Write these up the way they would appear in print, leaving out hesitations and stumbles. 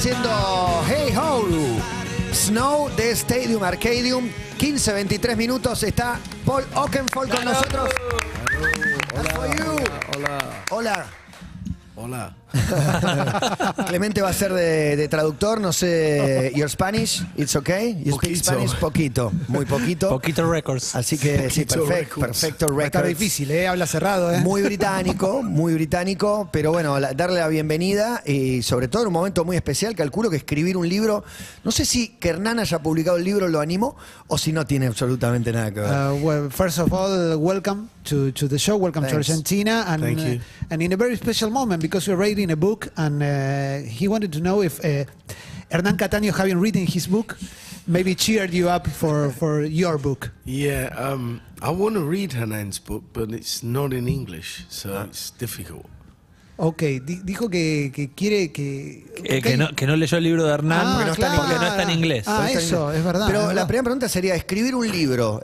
haciendo Hey Ho, Snow de Stadium Arcadium. 15-23 minutos. Está Paul Oakenfold con nosotros. Hola. Hola. Hola. Clemente va a ser de traductor, no sé, your Spanish, it's okay? You speak Poquito. Spanish? Poquito, muy poquito. Poquito records. Así que sí, perfecto record. Está difícil, habla cerrado. Muy británico, pero bueno, darle la bienvenida y sobre todo en un momento muy especial. Calculo que escribir un libro, no sé si que Hernán haya publicado el libro lo animó o si no tiene absolutamente nada que ver. Well, first of all, welcome to the show. Welcome Thanks. to Argentina, and Thank you. And in a very special moment because we're writing a book, and he wanted to know if Hernán Cataño, having written his book, maybe cheered you up for your book. Yeah, I want to read Hernán's book, but it's not in English, so it's difficult. Okay, dijo que quiere que no leyó el libro de Hernán porque no está en inglés. Eso, es verdad. Pero es la verdad. primera pregunta sería, escribir un libro,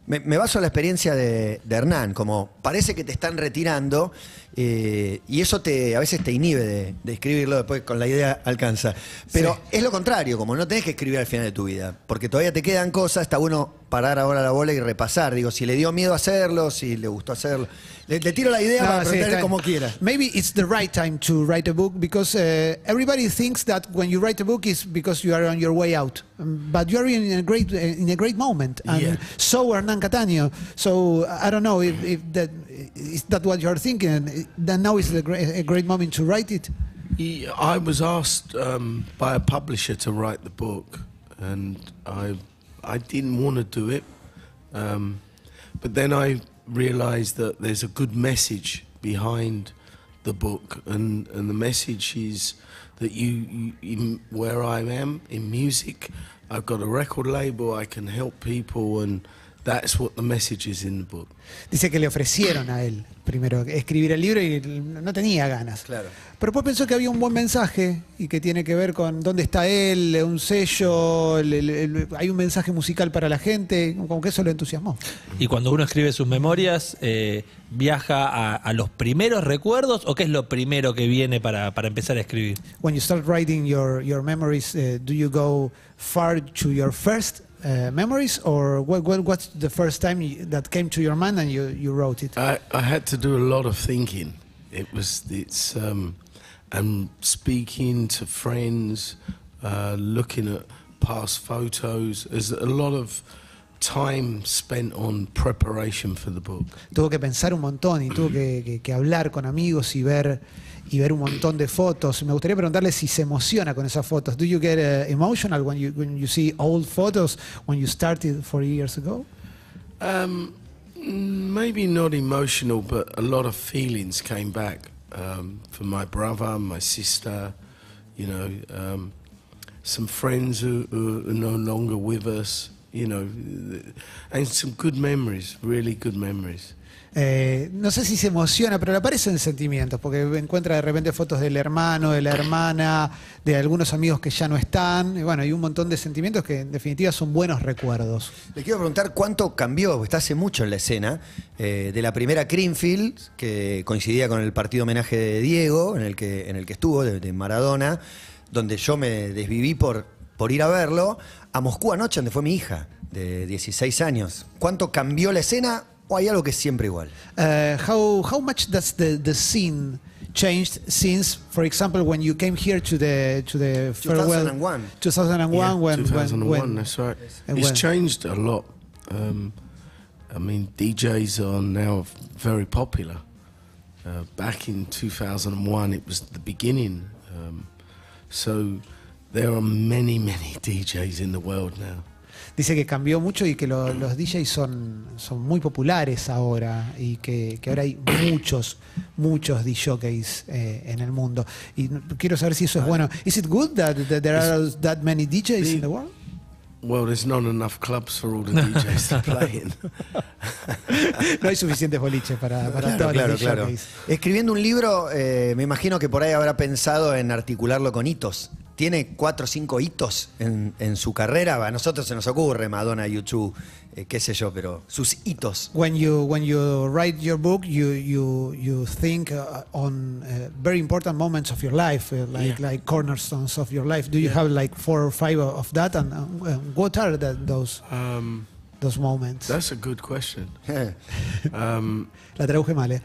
me baso en la experiencia de Hernán, como parece que te están retirando y eso a veces te inhibe de escribirlo, después con la idea alcanza. Pero es lo contrario, como no tenés que escribir al final de tu vida, porque todavía te quedan cosas, está bueno parar ahora la bola y repasar. Digo, si le dio miedo hacerlo, si le gustó hacerlo. Le tiro la idea para preguntarle como quiera. Maybe it's the right time to write a book because everybody thinks that when you write a book is because you are on your way out, but you are in a great moment, and Yeah. so Hernán Cataño. So I don't know if that is that what you are thinking. Then now is a great moment to write it. Yeah, I was asked by a publisher to write the book, and I didn't want to do it, but then I realized that there's a good message behind the book, and the message is that you where I am in music, I've got a record label, I can help people, and that's what the message is in the book. Dice que le ofrecieron a él primero escribir el libro y no tenía ganas. Claro. Pero después pensó que había un buen mensaje y que tiene que ver con dónde está él, un sello, hay un mensaje musical para la gente, como que eso lo entusiasmó. Y cuando uno escribe sus memorias, ¿viaja a los primeros recuerdos o qué es lo primero que viene para empezar a escribir? When you start writing your memories, do you go far to your first memories, or what's the first time that came to your mind and you wrote it? I had to do a lot of thinking. And speaking to friends, looking at past photos. There's a lot of time spent on preparation for the book. Tuvo que pensar un montón y tuvo que hablar con amigos y ver un montón de fotos. Me gustaría preguntarle si se emociona con esas fotos. Do you get emotional when you see old photos when you started 4 years ago? Maybe not emotional, but a lot of feelings came back for my brother, my sister, you know, some friends who are no longer with us, you know, and some good memories, really good memories. No sé si se emociona, pero le aparecen sentimientos, porque encuentra de repente fotos del hermano, de la hermana, de algunos amigos que ya no están. Y bueno, hay un montón de sentimientos que en definitiva son buenos recuerdos. Le quiero preguntar cuánto cambió, porque está hace mucho en la escena, de la primera Creamfield, que coincidía con el partido homenaje de Diego, en el que estuvo, de Maradona, donde yo me desviví por ir a verlo, a Moscú anoche, donde fue mi hija, de 16 años. ¿Cuánto cambió la escena? ¿O hay algo que es siempre igual? How much does the scene changed since, for example, when you came here to the farewell 2001. 2001 Yeah, when 2001, that's right. and It's when? changed a lot. I mean, DJs are now very popular. Back in 2001, it was the beginning. So there are many, many DJs in the world now. Dice que cambió mucho y que los DJs son muy populares ahora y que ahora hay muchos DJs en el mundo. Y quiero saber si eso es bueno. Is it good that there are that many DJs in the world? Well, there's not enough clubs for all the DJs to play in. No hay suficientes boliches para todos los DJs. Escribiendo un libro, me imagino que por ahí habrá pensado en articularlo con hitos tiene 4 o 5 hitos en su carrera. A nosotros se nos ocurre Madonna, YouTube, qué sé yo, pero sus hitos. When you write your book, you think on very important moments of your life, like cornerstones of your life. Do you have like 4 or 5 of that, and what are those moments? That's a good question. La traduje mal, I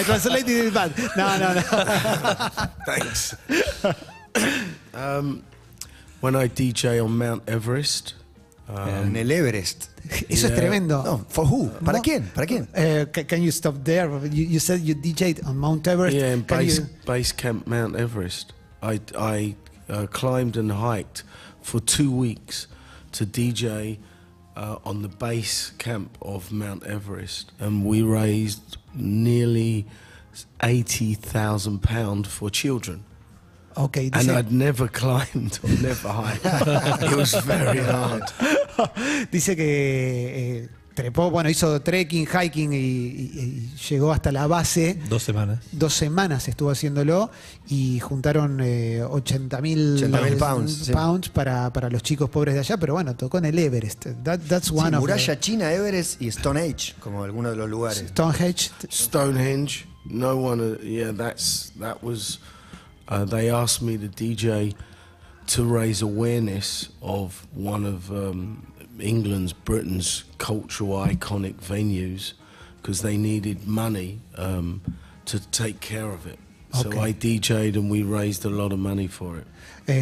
translated it bad. No. Thanks. When I DJ on Mount Everest. En el Everest. Eso es tremendo. No, for who? ¿Para quién? ¿Para quién? Can you stop there? You said you DJ'd on Mount Everest. Yeah, in base camp Mount Everest. I climbed and hiked for 2 weeks to DJ on the base camp of Mount Everest, and we raised nearly £80,000 for children. Okay, and I'd never climbed or never hiked. It was very hard. Dice que trepó, bueno, hizo trekking, hiking y llegó hasta la base. 2 semanas. 2 semanas estuvo haciéndolo y juntaron 80.000 pounds para los chicos pobres de allá, pero bueno, tocó en el Everest. That's one of Muralla China, Everest y Stonehenge, como algunos de los lugares. Stonehenge. No one. That was. They asked me to DJ to raise awareness of one of Britain's cultural iconic venues, because they needed money to take care of it. So I DJ'd and we raised a lot of money for it.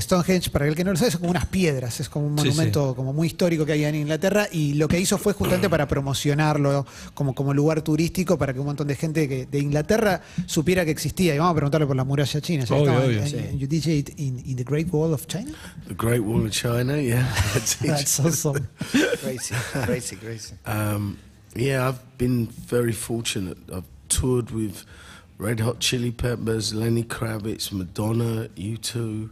Stonehenge, para el que no lo sabe, es como unas piedras, es como un monumento como muy histórico que hay en Inglaterra, y lo que hizo fue justamente para promocionarlo como lugar turístico, para que un montón de gente de Inglaterra supiera que existía. Y vamos a preguntarle por la muralla china. Obvio. You DJ'd in the Great Wall of China? The Great Wall of China, yeah. That's awesome. Crazy. Yeah, I've been very fortunate. I've toured with Red Hot Chili Peppers, Lenny Kravitz, Madonna, U2.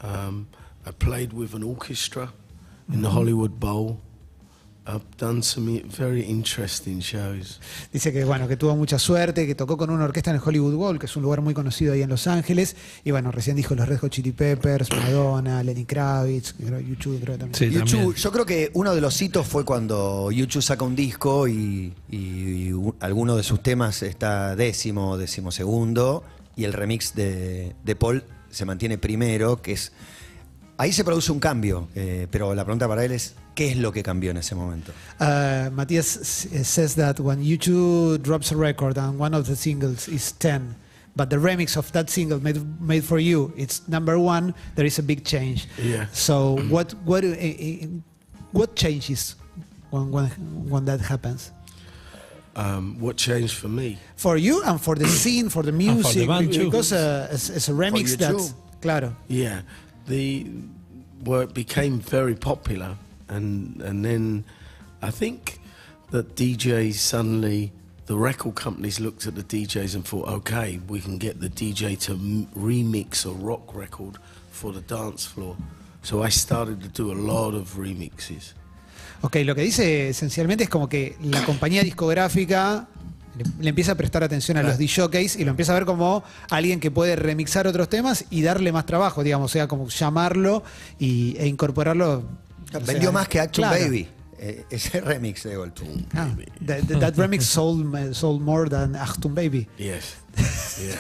I played with an orchestra in the Hollywood Bowl. I've done some very interesting shows. Dice que bueno, que tuvo mucha suerte, que tocó con una orquesta en el Hollywood Bowl, que es un lugar muy conocido ahí en Los Ángeles. Y bueno, recién dijo los Red Hot Chili Peppers, Madonna, Lenny Kravitz, U2 creo también. Sí, U2, yo creo que uno de los hitos fue cuando U2 saca un disco y alguno de sus temas está décimo segundo, y el remix de Paul se mantiene primero, que es... Ahí se produce un cambio, pero la pregunta para él es, ¿qué es lo que cambió en ese momento? Matías says that when U2 drops a record and one of the singles is 10, but the remix of that single made for you, it's number 1, there is a big change. Yeah. So what changes when that happens? What changed for me? For you and for the scene, for the music, for the band too. because it's a remix that's... Claro. Yeah. It became very popular, and then I think that DJs suddenly, the record companies looked at the DJs and thought, okay, we can get the DJ to remix a rock record for the dance floor. So I started to do a lot of remixes. Ok, lo que dice esencialmente es como que la compañía discográfica le empieza a prestar atención a los DJs y lo empieza a ver como alguien que puede remixar otros temas y darle más trabajo, digamos, o sea, como llamarlo e incorporarlo. Vendió más que Action Baby, ese remix de golpe. That remix sold more than Achtung Baby. Yes. Yeah.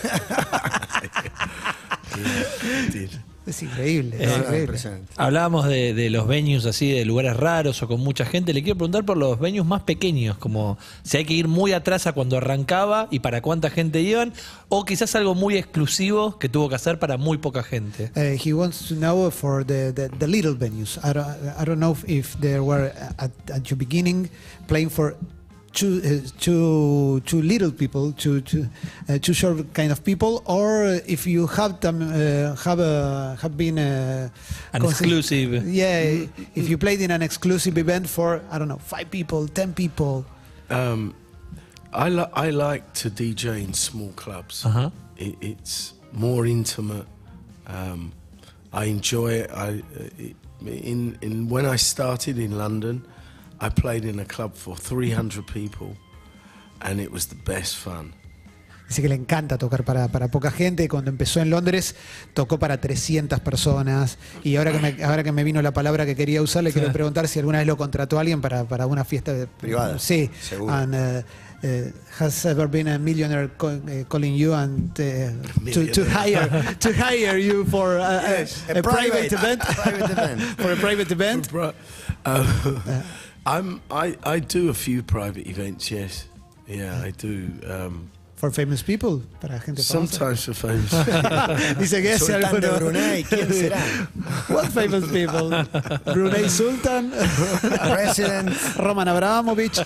Yeah, it did. Es increíble. Es increíble. Hablábamos de los venues así, de lugares raros o con mucha gente. Le quiero preguntar por los venues más pequeños, como si hay que ir muy atrás a cuando arrancaba y para cuánta gente iban, o quizás algo muy exclusivo que tuvo que hacer para muy poca gente. He wants to know for the little venues. I don't know if there were at your beginning playing for two little people, two short kind of people, or if you have them have been an exclusive. Yeah, if you played in an exclusive event for, I don't know, 5 people, 10 people. I like to DJ in small clubs. It's more intimate. I enjoy it. When I started in London, I played in a club for 300 people, and it was the best fun. Dice que le encanta tocar para poca gente. Cuando empezó en Londres, tocó para 300 personas. Y ahora que me vino la palabra que quería usar, le quiero preguntar si alguna vez lo contrató a alguien para una fiesta privada. Sí. Seguro. And, has ever been a millionaire calling you and to hire you for a private event? For a private event? I do a few private events, yes. Yeah, I do. For famous people, para gente famosa. Sometimes for famous. Dice que es Sultán de Brunei, ¿quién será? What famous people? Brunei Sultan, President. Roman Abramovich.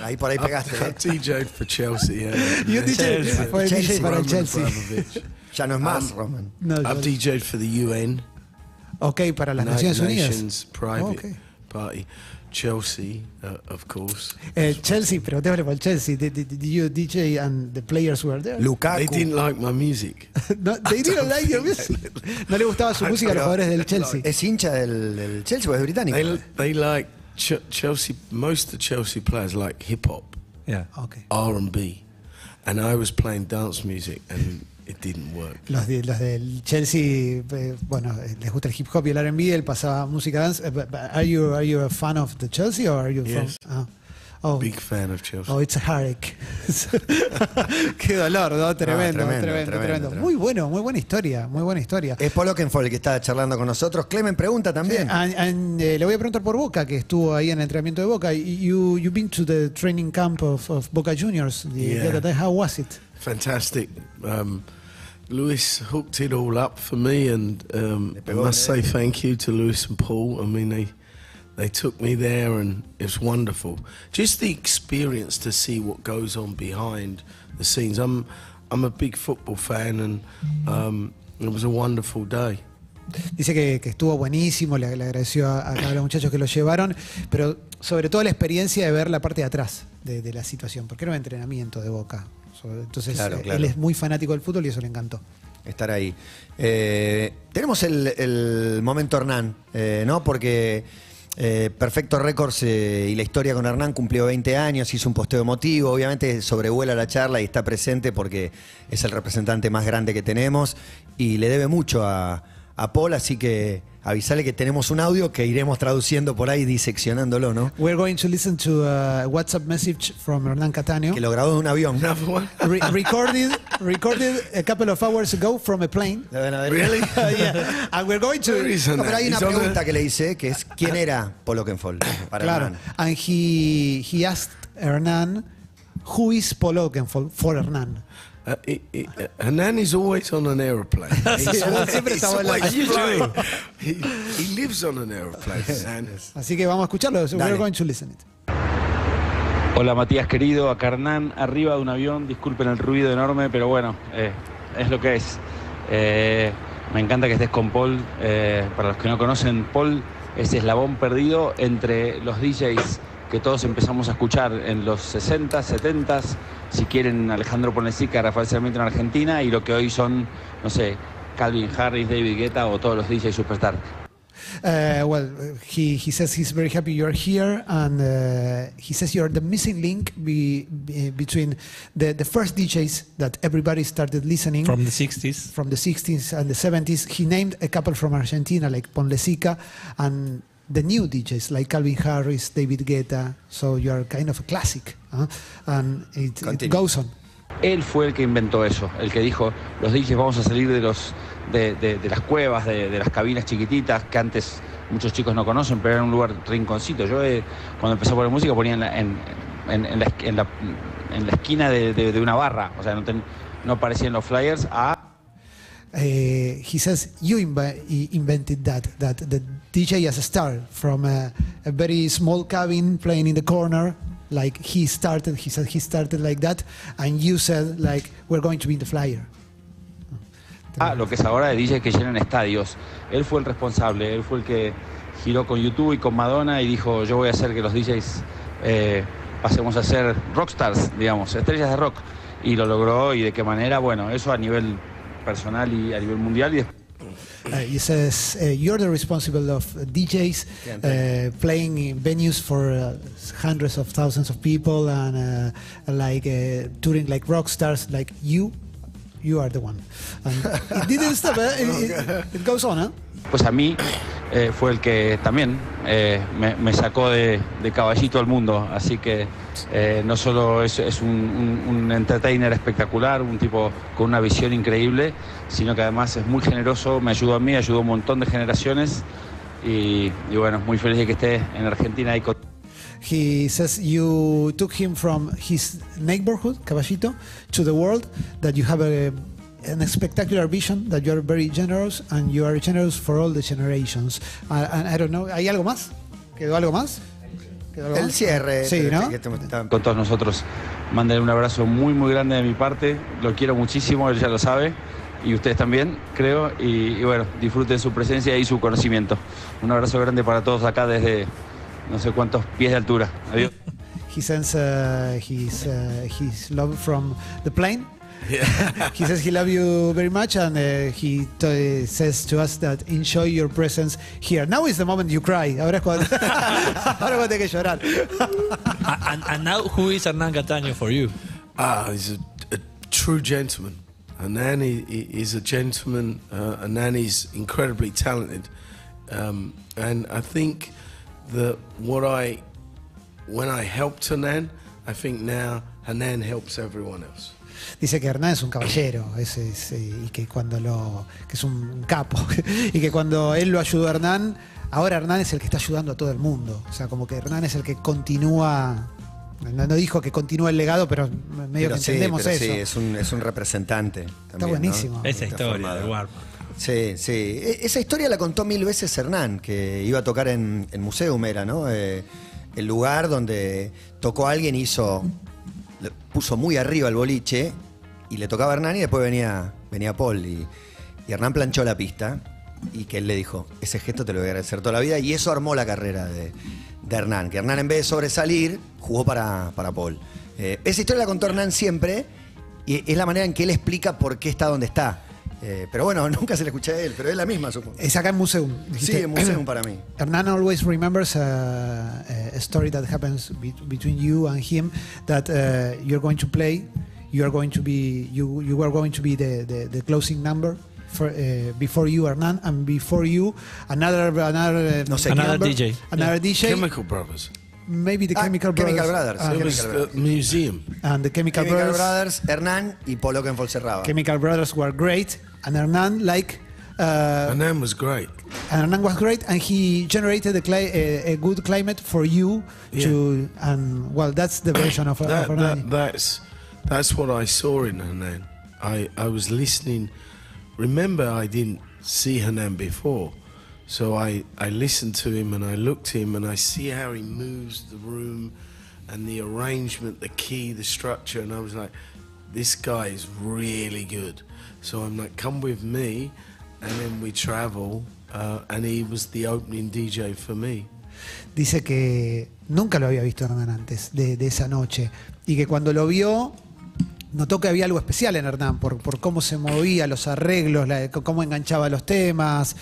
Ahí por ahí pegaste. I DJ'd for Chelsea, yeah. You DJ, fue DJ para el Chelsea. Ya no es más, Roman. No, I've DJ'd for the UN. Ok, para las Naciones Unidas. Nations private Okay. party. Chelsea, of course. Chelsea, preguntémosle por el Chelsea. Did you DJ and the players were there? Lukaku. They didn't like my music. No, they didn't like your music. No le gustaba su música a los jugadores del Chelsea. Es hincha del Chelsea, porque es británico. They like Chelsea. Most of the Chelsea players like hip hop, Yeah. Okay. R&B, and I was playing dance music, and it didn't work. Los del Chelsea, bueno, les gusta el hip hop y el R&B, él pasaba música dance. Are you a fan of the Chelsea or are you Yes. from? Oh, Big fan of Chelsea. oh, it's a heartache. Qué dolor, ¿no? Tremendo, tremendo. Muy bueno, muy buena historia, muy buena historia. Es Paul Oakenfold el que está charlando con nosotros. Clemen pregunta también. Le voy a preguntar por Boca, que estuvo ahí en el entrenamiento de Boca. You've been to the training camp of Boca Juniors the other day. How was it? Fantastic. Luis hooked it all up for me, and I must say thank you to Luis and Paul. I mean, they took me there, and it's wonderful. Just the experience to see what goes on behind the scenes. I'm a big football fan, and it was a wonderful day. Dice que estuvo buenísimo, le agradeció a cada los muchachos que lo llevaron, pero sobre todo la experiencia de ver la parte de atrás de la situación, porque era un entrenamiento de Boca. Entonces Claro. él es muy fanático del fútbol y eso le encantó. Estar ahí. Tenemos el momento Hernán, ¿no? Porque Perfecto Records y la historia con Hernán cumplió 20 años, hizo un posteo emotivo, obviamente sobrevuela la charla y está presente porque es el representante más grande que tenemos y le debe mucho a Paul, así que avisale que tenemos un audio que iremos traduciendo por ahí, diseccionándolo, ¿no? We're going to listen to a WhatsApp message from Hernán Cataño. Que lo grabó de un avión. Recorded a couple of hours ago from a plane. Really? Yeah. And we're going to... No, pero hay una pregunta que le hice, que es ¿quién era Paul Oakenfold para Claro. Hernán? And he asked Hernán, who is Paul Oakenfold for Hernán? Hernan is always on an aeroplane. Siempre está volando. He lives on an aeroplane. Hernan. Así que vamos a escucharlo. So Dale. we're going to listen it. Hola Matías querido, acá Hernán, arriba de un avión, disculpen el ruido enorme, pero bueno, es lo que es. Me encanta que estés con Paul. Para los que no conocen, Paul es eslabón perdido entre los DJs que todos empezamos a escuchar en los 60, 70, si quieren Alejandro Ponesica, Rafael Sarmiento en Argentina, y lo que hoy son, no sé, Calvin Harris, David Guetta o todos los DJs superstar. He says he's very happy you're here, and he says you're the missing link between the first DJs that everybody started listening From the 60s. from the 60s and the 70s. He named a couple from Argentina like Ponlesica, and the new DJs like Calvin Harris, David Guetta. So you are kind of a classic, and it goes on. Él fue el que inventó eso, el que dijo, los DJs vamos a salir de las cuevas, de las cabinas chiquititas que antes muchos chicos no conocen, pero era un lugar rinconcito. Yo cuando empecé a poner música ponía en la esquina de una barra, o sea, no aparecían los flyers He says you invented that the DJ as a star from a very small cabin playing in the corner, like he said he started like that, and you said like we're going to be in the flyer. lo que es ahora de DJs que llenan estadios. Él fue el responsable, él fue el que giró con YouTube y con Madonna y dijo, yo voy a hacer que los DJs pasemos a ser rockstars, digamos, estrellas de rock. Y lo logró, y de qué manera, bueno, eso a nivel personal y a nivel mundial. He says you're the responsible of DJs playing in venues for hundreds of thousands of people and touring like rock stars like you. You are the one. And it didn't stop. It goes on, ¿eh? Pues a mí fue el que también me sacó de caballito al mundo, así que no solo es un entertainer espectacular, un tipo con una visión increíble, sino que además es muy generoso, me ayudó a mí, ayudó a un montón de generaciones y bueno, muy feliz de que esté en Argentina ahí con... He says you took him from his neighborhood, Caballito, to the world, that you have an spectacular vision, that you are very generous, and you are generous for all the generations. And I don't know, ¿hay algo más? ¿Quedó algo más? El cierre. Sí, ¿no? Con todos nosotros, mándenle un abrazo muy muy grande de mi parte, lo quiero muchísimo, él ya lo sabe, y ustedes también, creo, y bueno, disfruten su presencia y su conocimiento. Un abrazo grande para todos acá desde no sé cuántos pies de altura. Adiós. He sends his love from the plane. Yeah. He says he loves you very much, and he says to us that enjoy your presence here. Now is the moment you cry. Ahora es cuando, ahora cuando hay que llorar. And now, who is Hernán Cataño for you? He's a true gentleman. Hernán is a gentleman. Hernán is incredibly talented, and I think that when I helped Hernán, I think now Hernán helps everyone else. Dice que Hernán es un caballero, y que que es un capo, y que cuando él lo ayudó a Hernán, ahora Hernán es el que está ayudando a todo el mundo. O sea, como que Hernán es el que continúa, no dijo que continúa el legado, pero medio que entendemos eso. Sí, es un representante. También, está buenísimo. ¿No? Esa historia de Warman. Sí, sí. Esa historia la contó 1000 veces Hernán, que iba a tocar en Museum, era, ¿no? El lugar donde tocó a alguien y puso muy arriba el boliche y le tocaba a Hernán y después venía Paul y Hernán planchó la pista y que él le dijo, ese gesto te lo voy a agradecer toda la vida, y eso armó la carrera de Hernán, que Hernán en vez de sobresalir jugó para Paul. Esa historia la contó Hernán siempre y es la manera en que él explica por qué está donde está. Pero bueno, nunca se le escuché a él, pero es la misma, supongo. Es acá en Museum. Sí, en Museum para mí. Hernán always remembers a story that happens between you and him, that you're going to play, you are going to be the closing number for, before you, Hernán, and before you another DJ. Another DJ. Chemical Brothers. Maybe the Chemical Brothers. Chemical Brothers. It was the museum. And the Chemical Brothers, Hernán y Paul Oakenfold cerraba. Chemical Brothers were great, and Hernán Hernán was great. And Hernán was great, and he generated a good climate for you to. And well, that's the version of Hernán. That's what I saw in Hernán. I was listening. Remember, I didn't see Hernán before. So I listened to him and I looked at him and I see how he moves the room and the arrangement, the key, the structure, and I was like, this guy is really good. So I'm like, come with me, and then we travel, and he was the opening DJ for me. Dice que nunca lo había visto Hernán antes de esa noche y que cuando lo vio notó que había algo especial en Hernán por cómo se movía, los arreglos, cómo enganchaba los temas.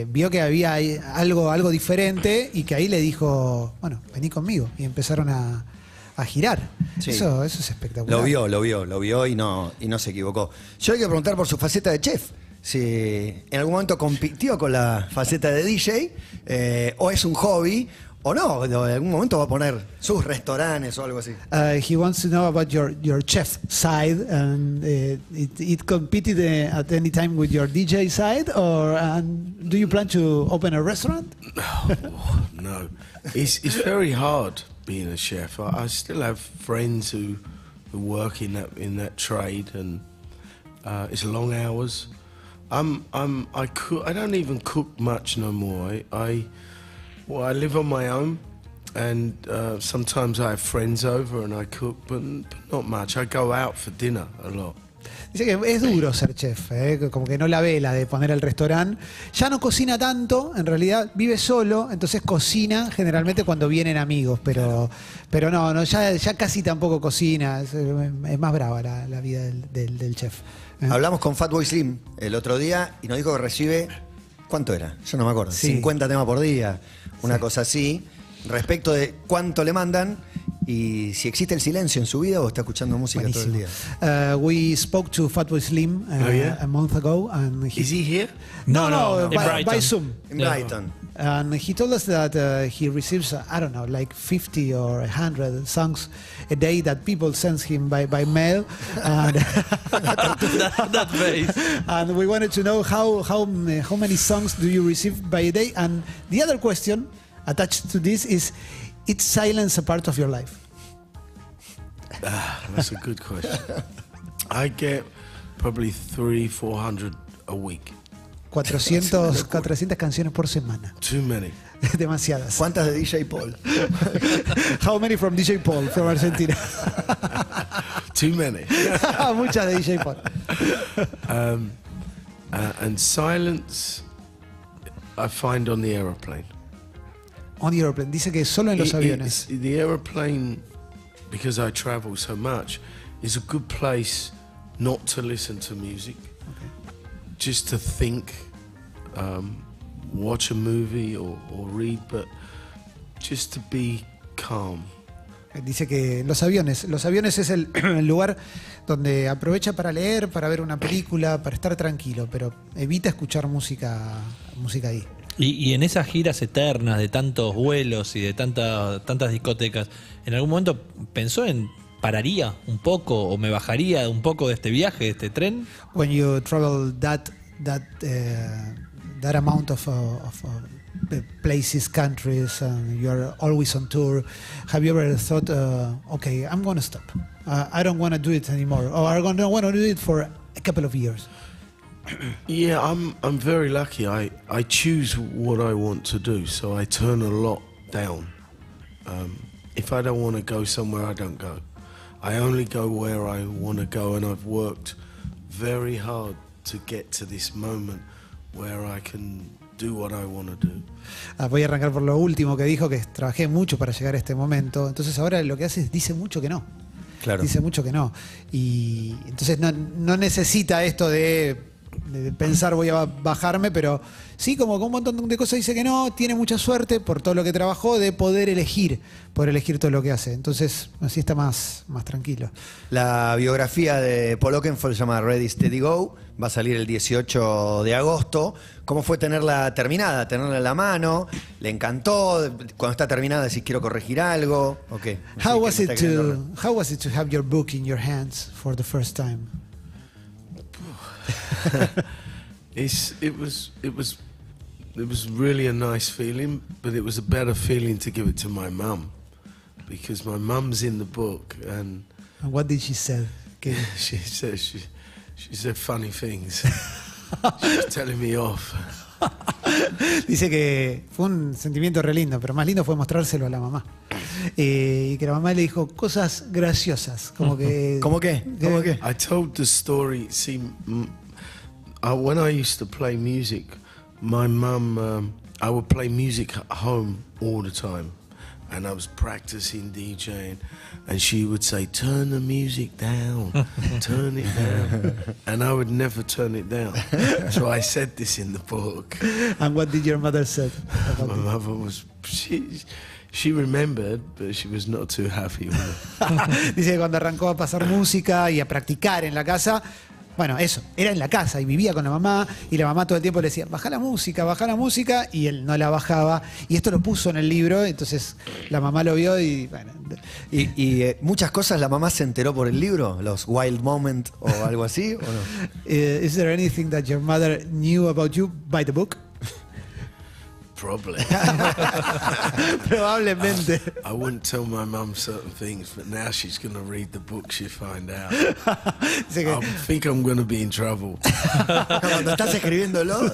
Vio que había algo diferente y que ahí le dijo, bueno, vení conmigo. Y empezaron a girar. Sí. Eso es espectacular. Lo vio y no se equivocó. Yo le quiero preguntar por su faceta de chef. Si en algún momento compitió con la faceta de DJ o es un hobby. O no, en algún momento va a poner sus restaurantes o algo así. He wants to know about your chef side, and it competed at any time with your DJ side, or do you plan to open a restaurant? No. It's very hard being a chef. I still have friends who work in that trade, and it's long hours. I don't even cook much no more. I live on my own, and sometimes I have friends over and I cook, but not much. I go out for dinner a lot. Dice que es duro ser chef, como que no la vela de poner el restaurante. Ya no cocina tanto, en realidad vive solo, entonces cocina generalmente cuando vienen amigos, pero no, ya casi tampoco cocina. Es más brava la vida del chef. Hablamos con Fatboy Slim el otro día y nos dijo que recibe, ¿cuánto era? Yo no me acuerdo, Sí. 50 temas por día, una cosa así, respecto de cuánto le mandan y si existe el silencio en su vida o está escuchando música todo el día. We spoke to Fatboy Slim a month ago, and Is he here? No, in by Brighton. Zoom. En Brighton. And he told us that he receives, I don't know, like 50 or 100 songs a day that people send him by mail. And, That face. and we wanted to know how many songs do you receive by a day? And the other question attached to this is silence a part of your life? That's a good question. I get probably 300-400 a week. 400 canciones por semana. Too many. Demasiadas. ¿Cuántas de DJ Paul? How many from DJ Paul from Argentina? Too many. Muchas de DJ Paul. And silence I find on the aeroplane. On the airplane. Dice que solo en los aviones. The aeroplane, because I travel so much, is a good place not to listen to music. Just to think, watch a movie or read, but just to be calm. Dice que los aviones es el lugar donde aprovecha para leer, para ver una película, para estar tranquilo, pero evita escuchar música ahí. Y en esas giras eternas de tantos vuelos y de tantas discotecas, ¿en algún momento pensó en pararía un poco o me bajaría un poco de este viaje, de este tren? When you travel that amount of places, countries, and you're always on tour, have you ever thought, okay, I'm going to stop. I don't want to do it anymore, or I don't want to do it for a couple of years? Yeah, I'm very lucky. I choose what I want to do, so I turn a lot down. If I don't want to go somewhere, I don't go. I only go where I want to go, and I've worked very hard to get to this moment where I can do what I want to do. Voy a arrancar por lo último que dijo, que trabajé mucho para llegar a este momento. Entonces ahora lo que hace es dice mucho que no. Claro. Dice mucho que no. Y entonces no necesita esto de pensar voy a bajarme, pero sí, como con un montón de cosas dice que no, tiene mucha suerte por todo lo que trabajó de poder elegir todo lo que hace. Entonces así está más tranquilo. La biografía de Paul Oakenfold se llama Ready, Steady, Go. Va a salir el 18 de agosto. ¿Cómo fue tenerla terminada? Tenerla en la mano. ¿Le encantó? Cuando está terminada decís quiero corregir algo. Okay. How was it to have your book in your hands for the first time? It was really a nice feeling, but it was a better feeling to give it to my mum, because my mum's in the book, and what did she say? she said funny things. She was telling me off. Dice que fue un sentimiento re lindo, pero más lindo fue mostrárselo a la mamá. Y que la mamá le dijo cosas graciosas, como que... ¿Cómo qué? ¿Cómo qué? I told the story. See, when I used to play music, my mum, I would play music at home all the time, and I was practicing DJing, and she would say, "Turn the music down, turn it down," and I would never turn it down. So I said this in the book. And what did your mother say? My mother was she remembered, but she was not too happy with it. Dice que cuando arrancó a pasar música y a practicar en la casa, bueno, eso, era en la casa y vivía con la mamá, y la mamá todo el tiempo le decía, baja la música, y él no la bajaba, y esto lo puso en el libro, entonces la mamá lo vio y bueno. Y muchas cosas la mamá se enteró por el libro, los wild moments o algo así, ¿o no? Is there anything that your mother knew about you by the book? Probably. Probablemente. I wouldn't tell my mum certain things, but now she's going to read the book, she'll find out. Dice que, I think I'm going to be in trouble. Cuando estás escribiéndolo.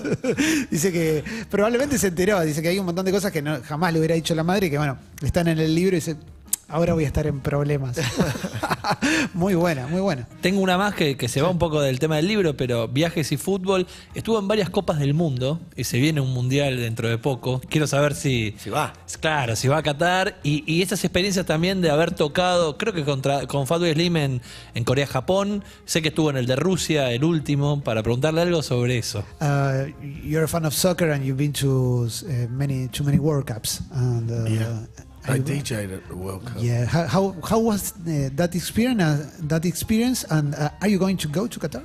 Dice que probablemente se enteró. Dice que hay un montón de cosas que jamás le hubiera dicho la madre y que, bueno, están en el libro y dice, ahora voy a estar en problemas. Muy buena, muy buena. Tengo una más que se va un poco del tema del libro, pero viajes y fútbol. Estuvo en varias copas del mundo y se viene un mundial dentro de poco. Quiero saber si va. Claro, si va a Qatar. Y esas experiencias también de haber tocado, creo que con Fatboy Slim en Corea-Japón. Sé que estuvo en el de Rusia, el último, para preguntarle algo sobre eso. You're a fan of soccer and you've been to many World Cups. And, I DJ'd at the World Cup. Yeah. How was that experience? And are you going to go to Qatar?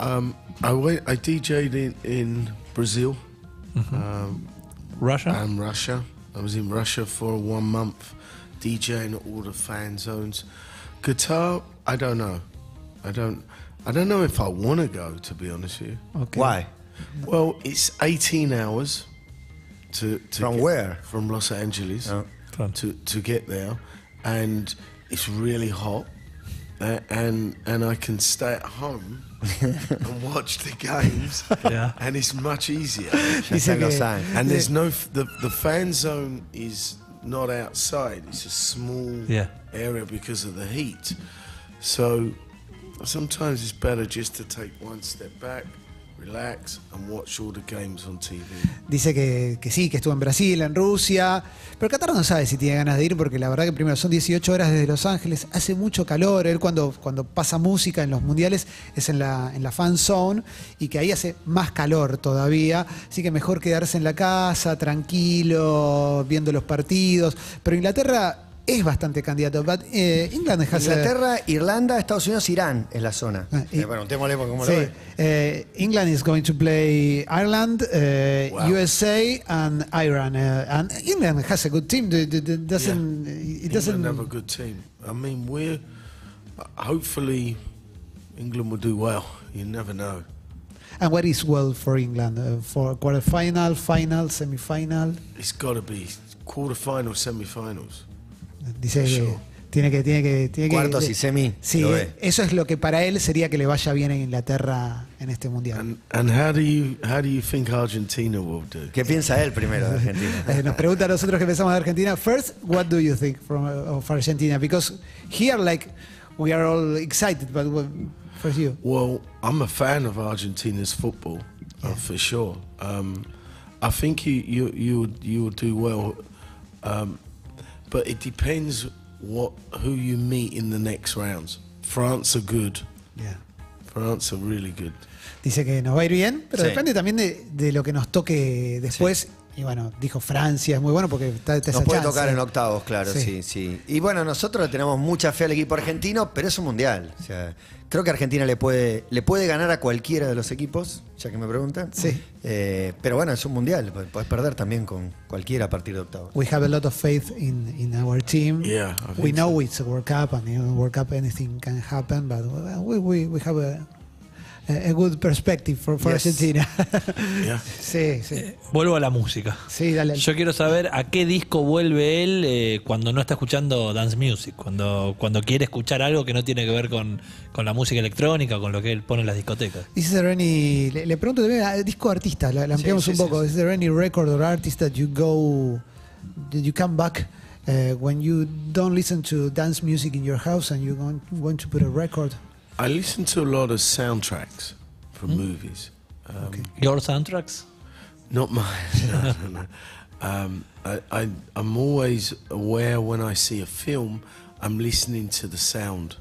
I DJ'd in Brazil, Russia? and Russia. I was in Russia for 1 month, DJing at all the fan zones. Qatar, I don't know. I don't know if I want to go, to be honest with you. Okay. Why? Well, it's 18 hours to From get- where? From Los Angeles Oh. to get there, and it's really hot, and I can stay at home and watch the games, Yeah. and it's much easier. Ya Dice está en Los que- Ángeles. And there's no the fan zone is not outside; it's a small Yeah. area because of the heat. So sometimes it's better just to take one step back, relax, and watch all the games on TV. Dice que sí, que estuvo en Brasil, en Rusia, pero Qatar no sabe si tiene ganas de ir porque la verdad que primero son 18 horas desde Los Ángeles, hace mucho calor, él cuando pasa música en los mundiales es en la fan zone y que ahí hace más calor todavía, así que mejor quedarse en la casa, tranquilo, viendo los partidos, pero Inglaterra es bastante candidato, but England has a- Inglaterra, Irlanda, Estados Unidos, Irán es la zona. Preguntémosle por cómo lo Sí, ve. England is going to play Ireland, Wow. USA, and Iran. And England has a good team. It doesn't. England have a good team. I mean, hopefully England will do well. You never know. And what is well for England for quarterfinal, final, semifinal? It's got to be quarterfinals, semi-finals. Dice Sure. que tiene que Cuartos y semi, Sí, lo ve. eso es lo que para él sería que le vaya bien en Inglaterra en este mundial. And how do you think Argentina will do? ¿Qué piensa él primero de Argentina? Nos pregunta a nosotros que pensamos de Argentina. First, what do you think of Argentina? Because here, like, we are all excited, but for you. Well, I'm a fan of Argentina's football, for sure. I think you will do well, but it depends who you meet in the next rounds. France are good. Yeah. France are really good. Dice que nos va a ir bien, pero Sí. depende también de lo que nos toque después. Y bueno, dijo Francia, es muy bueno porque está esa Nos puede chance. tocar en octavos, claro, Sí. sí. Y bueno, nosotros le tenemos mucha fe al equipo argentino, pero es un mundial. O sea, creo que Argentina le puede ganar a cualquiera de los equipos, ya que me preguntan. Sí. Pero bueno, es un mundial. Podés perder también con cualquiera a partir de octavos. We have a lot of faith in our team. Yeah, I think we know so. it's a World Cup, and in a World Cup anything can happen, but we have a good perspective for Yes. Argentina. Yeah. Sí. Vuelvo a la música. Sí, dale. Yo quiero saber a qué disco vuelve él cuando no está escuchando dance music, cuando quiere escuchar algo que no tiene que ver con la música electrónica o con lo que él pone en las discotecas. Is there any, le pregunto también a disco artista, la ampliamos sí, un sí, poco. sí. Is there any record or artist that you come back when you don't listen to dance music in your house and you want to put a record? I listen to a lot of soundtracks from movies. Your soundtracks? Not mine. No. I'm always aware when I see a film, I'm listening to the sound.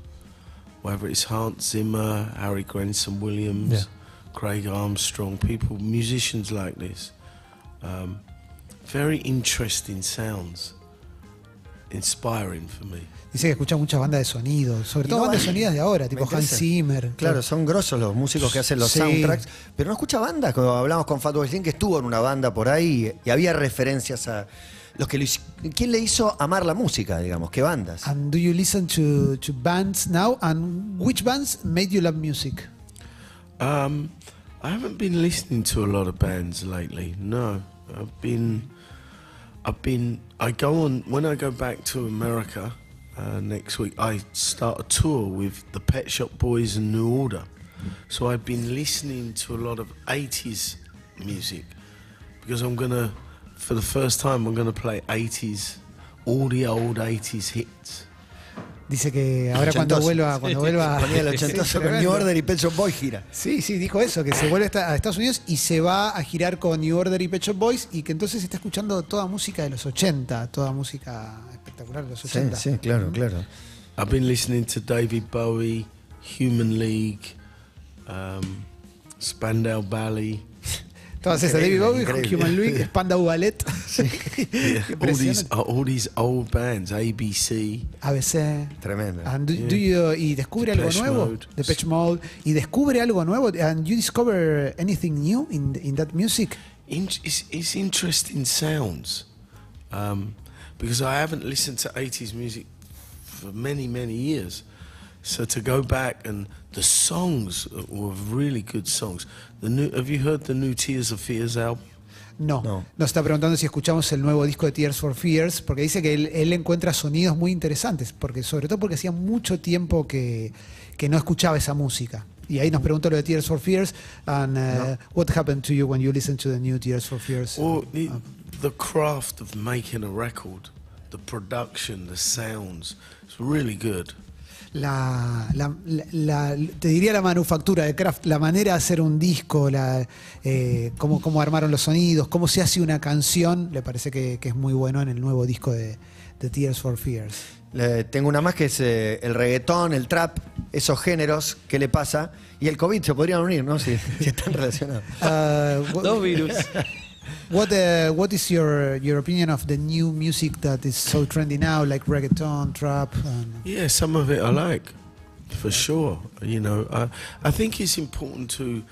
Whether it's Hans Zimmer, Harry Gregson Williams, Yeah. Craig Armstrong, musicians like this. Very interesting sounds. Inspiring for me. Dice que escucha muchas bandas de sonido, sobre Y todo no bandas de van- sonidas de ahora, me tipo Hans interesa. Zimmer. Claro, son grosos los músicos que hacen los Sí. soundtracks, pero no escucha bandas. Como hablamos con Fatboy Slim, que estuvo en una banda por ahí y había referencias a los que ¿quién le hizo amar la música, digamos? ¿Qué bandas? And do you listen to bands now? And which bands made you love music? I haven't been listening to a lot of bands lately. No, I go on when I go back to America next week. I start a tour with the Pet Shop Boys and New Order. So I've been listening to a lot of 80s music because for the first time, I'm gonna play 80s all the old 80s hits. Dice que ahora cuando Ochentoso. vuelva Ponía el ochentoso con New Order y Pet Shop Boys gira. Sí, dijo eso, que se vuelve a Estados Unidos y se va a girar con New Order y Pet Shop Boys y que entonces está escuchando toda música de los 80, toda música espectacular de los 80. Sí, claro. I've been listening to David Bowie, Human League, Spandau Ballet. Todas esas, David Bowie, Increíble. Human League, Spandau Ballet, Yeah, Impresionante. all these old bands, ABC. ABC. Tremendo. And do you, y descubre algo Depeche nuevo, Mode. Depeche Mode, y descubre algo nuevo, and you discover anything new in that music? It's interesting sounds, because I haven't listened to 80s music for many, many years. So to go back, and the songs were really good songs. Have you heard the new Tears for Fears album? No. No. Nos está preguntando si escuchamos el nuevo disco de Tears for Fears, porque dice que él encuentra sonidos muy interesantes, porque sobre todo porque hacía mucho tiempo que no escuchaba esa música. Y ahí nos preguntó lo de Tears for Fears, and what happened to you when you listened to the new Tears for Fears? Well, the craft of making a record, the production, the sounds, it's really good. Te diría la manufactura de craft, la manera de hacer un disco, cómo armaron los sonidos, cómo se hace una canción, le parece que es muy bueno en el nuevo disco de Tears for Fears. Tengo una más que es el reggaetón, el trap, esos géneros, ¿qué le pasa? Y el COVID se podrían unir, ¿no? Si están relacionados. Dos virus. What is your opinion of the new music that is so trendy now, like reggaeton, trap? Yeah, some of it I like, for sure. You know, I think it's important to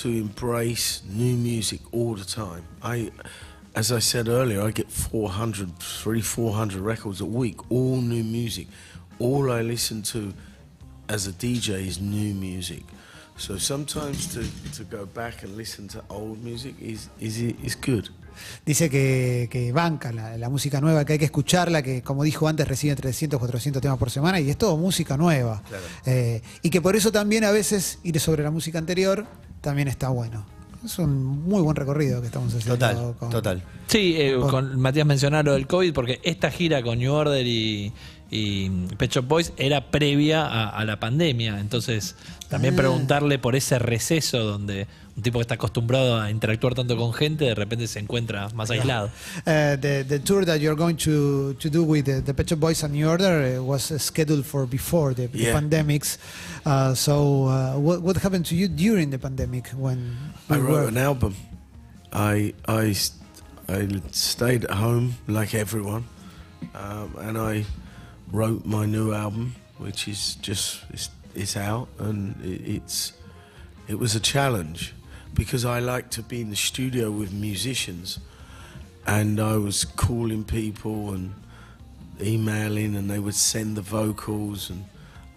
embrace new music all the time. As I said earlier, I get 400 records a week, all new music. All I listen to as a DJ is new music. So sometimes to go back and listen to old music is good. Dice que banca la música nueva, que hay que escucharla, que como dijo antes recibe 300, 400 temas por semana y es todo música nueva. Claro. Y que por eso también a veces ir sobre la música anterior también está bueno. Es un muy buen recorrido que estamos haciendo. Total. Sí, con Matías mencionaba lo del COVID, porque esta gira con New Order y Pet Shop Boys era previa a la pandemia. Entonces, también preguntarle por ese receso donde un tipo que está acostumbrado a interactuar tanto con gente, de repente se encuentra más aislado. The tour that you're going to do with the Pet Shop Boys and New Order was scheduled for before the pandemics. What happened to you during the pandemic when I wrote an album. I stayed at home like everyone, and I wrote my new album, which is it's out, and it was a challenge because I like to be in the studio with musicians, and I was calling people and emailing, and they would send the vocals, and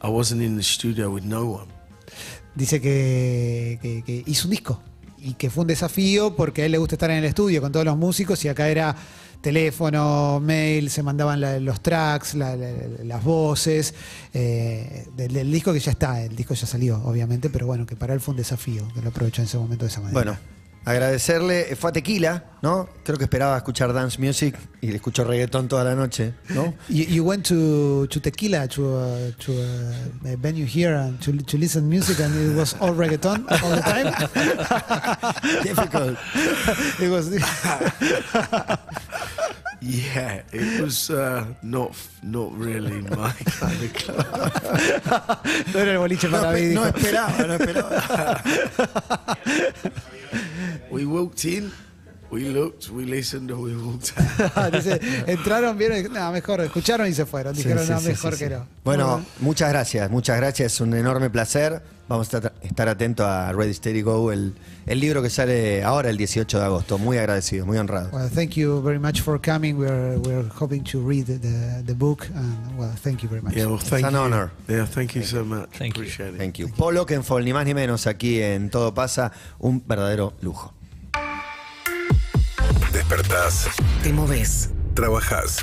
I wasn't in the studio with no one. Dice que hizo un disco y que fue un desafío porque a él le gusta estar en el estudio con todos los músicos y acá era teléfono, mail, se mandaban los tracks, las voces del disco que ya está, el disco ya salió obviamente, pero bueno, que para él fue un desafío, que lo aprovechó en ese momento de esa manera. Bueno, agradecerle, fue a Tequila, ¿no? Creo que esperaba escuchar dance music y le escuchó reggaetón toda la noche, ¿no? You went to Tequila to a venue here and to listen music and it was all reggaeton all the time. Difficult. It was Yeah, it was not really my kind of club. no era el boliche para mí. No Dijo. esperaba. We walked in, we looked, we listened, and we walked out. Dice, entraron, vieron, y, no, mejor, escucharon y se fueron. Dijeron, Sí, no, sí, mejor sí, que sí. no. Bueno, muchas gracias, es un enorme placer. Vamos a estar atentos a Ready Steady Go, el libro que sale ahora el 18 de agosto. Muy agradecido, muy honrado. Well, thank you very much for coming. We're hoping to read the book, and well, thank you very much. Yeah, well, thank an you. honor. Yeah, thank you so much. Thank you. Appreciate it. Thank you. Paul Oakenfold, ni más ni menos, aquí en Todo Pasa, un verdadero lujo. Despertás, Te movés. trabajás,